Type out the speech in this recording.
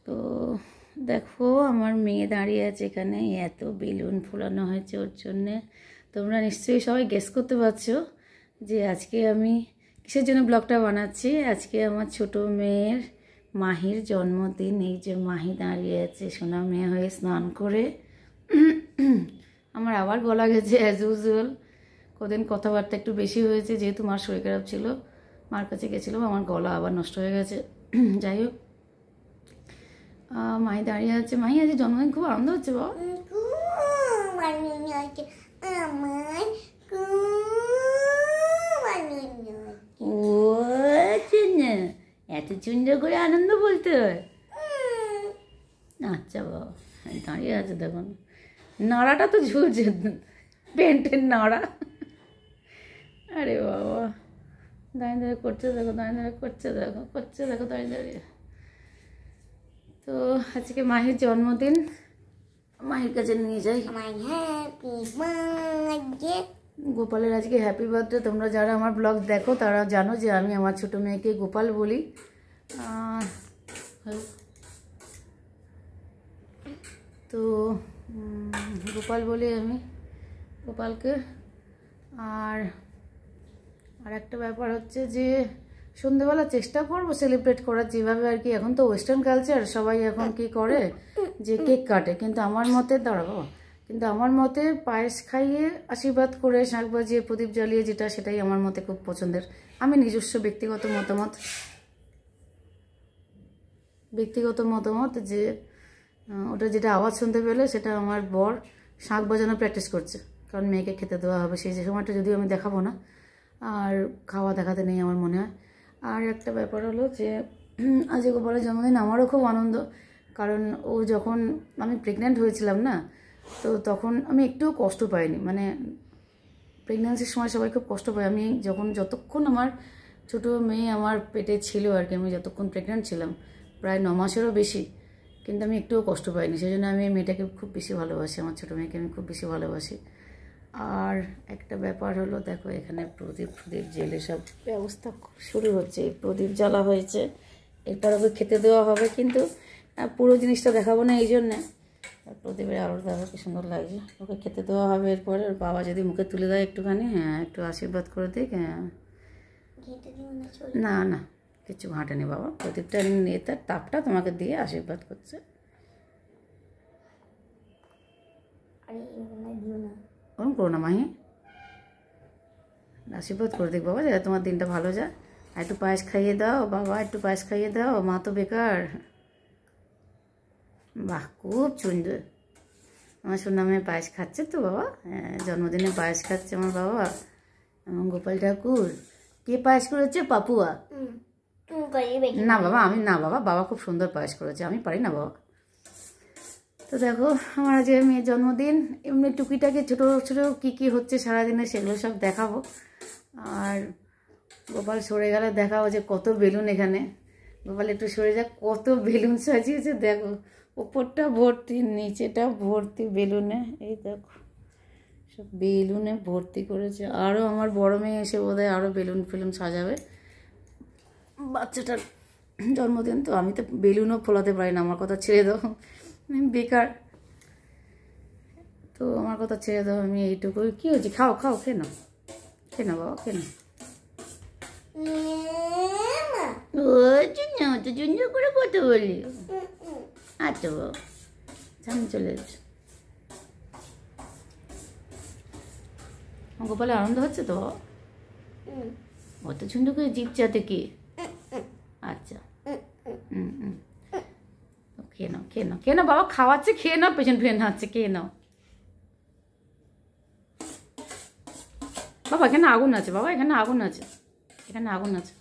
তো দেখো আমার মেয়ে দাঁড়িয়ে আছে এখানে, এত বেলুন ফোলানো হয়েছে ওর জন্যে। তোমরা নিশ্চয়ই সবাই গেস করতে পারছো যে আজকে আমি কিসের জন্য ব্লগটা বানাচ্ছি। আজকে আমার ছোট মেয়ের মাহির জন্মদিন। এই যে মাহি দাঁড়িয়ে আছে সোনা মেয়ে হয়ে স্নান করে। আমার আবার গলা গেছে অ্যাজ ইউজুয়াল, কদিন কথাবার্তা একটু বেশি হয়েছে, যেহেতু মার শরীর খারাপ ছিল, মার কাছে গেছিলাম, আমার গলা আবার নষ্ট হয়ে গেছে। যাই হোক, মাহি দাঁড়িয়ে আছে। মাহি আজ জন্মদিন খুব আনন্দ হচ্ছে বাবা। এত সুন্দর করে আনন্দ বলতে হয়। আচ্ছা বাবা, দাঁড়িয়ে আছে দেখুন, নাড়াটা তো ঝুলছে, প্যান্টের নাড়া। আরে বাবা, দাঁড়িয়ে দাঁড়িয়ে করছে দেখো, দাঁড়িয়ে দাঁড়িয়ে করছে দেখো, করছে দেখো দাঁড়িয়ে দাঁড়িয়ে। তো আজকে মাহির জন্মদিন, মাহির কাছে নিয়ে যাই। গোপালের আজকে হ্যাপি বার্থডে। তোমরা যারা আমার ব্লগ দেখো তারা জানো যে আমি আমার ছোটো মেয়েকে গোপাল বলি। তো গোপাল বলি আমি গোপালকে। আর একটা ব্যাপার হচ্ছে যে সন্ধ্যেবেলা চেষ্টা করবো সেলিব্রেট করার যেভাবে আর কি। এখন তো ওয়েস্টার্ন কালচার, সবাই এখন কি করে যে কেক কাটে, কিন্তু আমার মতে দাঁড়াবো, কিন্তু আমার মতে পায়েস খাইয়ে আশীর্বাদ করে শাঁখ বাজিয়ে প্রদীপ জ্বালিয়ে, যেটা সেটাই আমার মতে খুব পছন্দের। আমি নিজস্ব ব্যক্তিগত মতামত যে ওটা যেটা আওয়াজ শুনতে পেলে সেটা আমার বর শাঁখ বাজানো প্র্যাকটিস করছে, কারণ মেয়েকে খেতে দেওয়া হবে সেই যে সময়টা, যদিও আমি দেখাবো না, আর খাওয়া দেখাতে নেই আমার মনে হয়। আর একটা ব্যাপার হলো যে আজ গোপালের জন্মদিন, আমারও খুব আনন্দ, কারণ ও যখন আমি প্রেগন্যান্ট হয়েছিলাম না, তো তখন আমি একটুও কষ্ট পাইনি। মানে প্রেগন্যান্সির সময় সবাই খুব কষ্ট পায়। আমি যতক্ষণ আমার ছোটো মেয়ে আমার পেটে ছিল আর কি, আমি যতক্ষণ প্রেগন্যান্ট ছিলাম, প্রায় 9 মাসেরও বেশি, কিন্তু আমি একটুও কষ্ট পাইনি। সেই জন্য আমি মেয়েটাকে খুব বেশি ভালোবাসি, আমার ছোটো মেয়েকে আমি খুব বেশি ভালোবাসি। আর একটা ব্যাপার হলো দেখো, এখানে প্রদীপ জেলে সব ব্যবস্থা শুরু হচ্ছে। প্রদীপ জ্বালা হয়েছে, এরপর ওকে খেতে দেওয়া হবে, কিন্তু পুরো জিনিসটা দেখাবো না এই জন্যে। প্রদীপের আলো দেখো কি সুন্দর লাগছে। ওকে খেতে দেওয়া হবে এরপরে। ওর বাবা যদি মুখে তুলে দেয় একটুখানি, হ্যাঁ একটু আশীর্বাদ করে দিক। হ্যাঁ না না, কিছু ঘাঁটেনি বাবা, প্রদীপটা নিয়ে তার তাপটা তোমাকে দিয়ে আশীর্বাদ করছে। ওরকম করো না মাহি, আশীর্বাদ করে দিক বাবা, যাতে তোমার দিনটা ভালো যায়। একটু পায়েস খাইয়ে দাও বাবা, একটু পায়েস খাইয়ে দাও, মা তো বেকার। বাহ, খুব সুন্দর। আমার সোনা মেয়ে পায়েস খাচ্ছে তো বাবা, জন্মদিনে পায়েস খাচ্ছে আমার বাবা। গোপাল ঠাকুর কে পায়েস করেছে? পাপুয়া। না বাবা, আমি না বাবা, বাবা খুব সুন্দর পায়েস করেছে, আমি পারি না বাবা। তো দেখো, আমার আজকে মেয়ের জন্মদিন, এমনি টুকিটাকি ছোটো ছোটো কী হচ্ছে সারাদিনে সেগুলো সব দেখাবো। আর গোপাল সরে গেলে দেখাবো যে কত বেলুন এখানে। গোপাল একটু সরে যাক, কত বেলুন সাজিয়েছে দেখো, উপরটা ভর্তি, নিচেটা ভর্তি বেলুনে। এই দেখো সব বেলুনে ভর্তি করেছে। আরও আমার বড় মেয়ে এসে বোধহয় আরও বেলুন ফেলুন সাজাবে। বাচ্চাটার জন্মদিন তো, আমি তো বেলুনও ফোলাতে পারি না, আমার কথা ছেড়ে দাও, বেকার। তো আমার কথা ছেড়ে দাও, আমি এইটুকু। কী হচ্ছে? খাও খাও, খেয়ে নাও, খেয়ে নাও বাবা, খেয়ে নাও। তো জন্য করে কথা বলি। আচ্ছা বাবা, সামনে চলে যাচ্ছে। গোপালে আনন্দ হচ্ছে তো বাবা, অত সুন্দর করে জিপ চাতে কি? আচ্ছা, খেয়ে নাও, খেয়ে নাও, খেয়ে নাও বাবা, খাওয়াচ্ছে, খেয়ে নাও, পেছন ফিরে নাচ্ছে, খেয়ে নাও বাবা। এখানে আগুন আছে বাবা, এখানে আগুন আছে, এখানে আগুন আছে।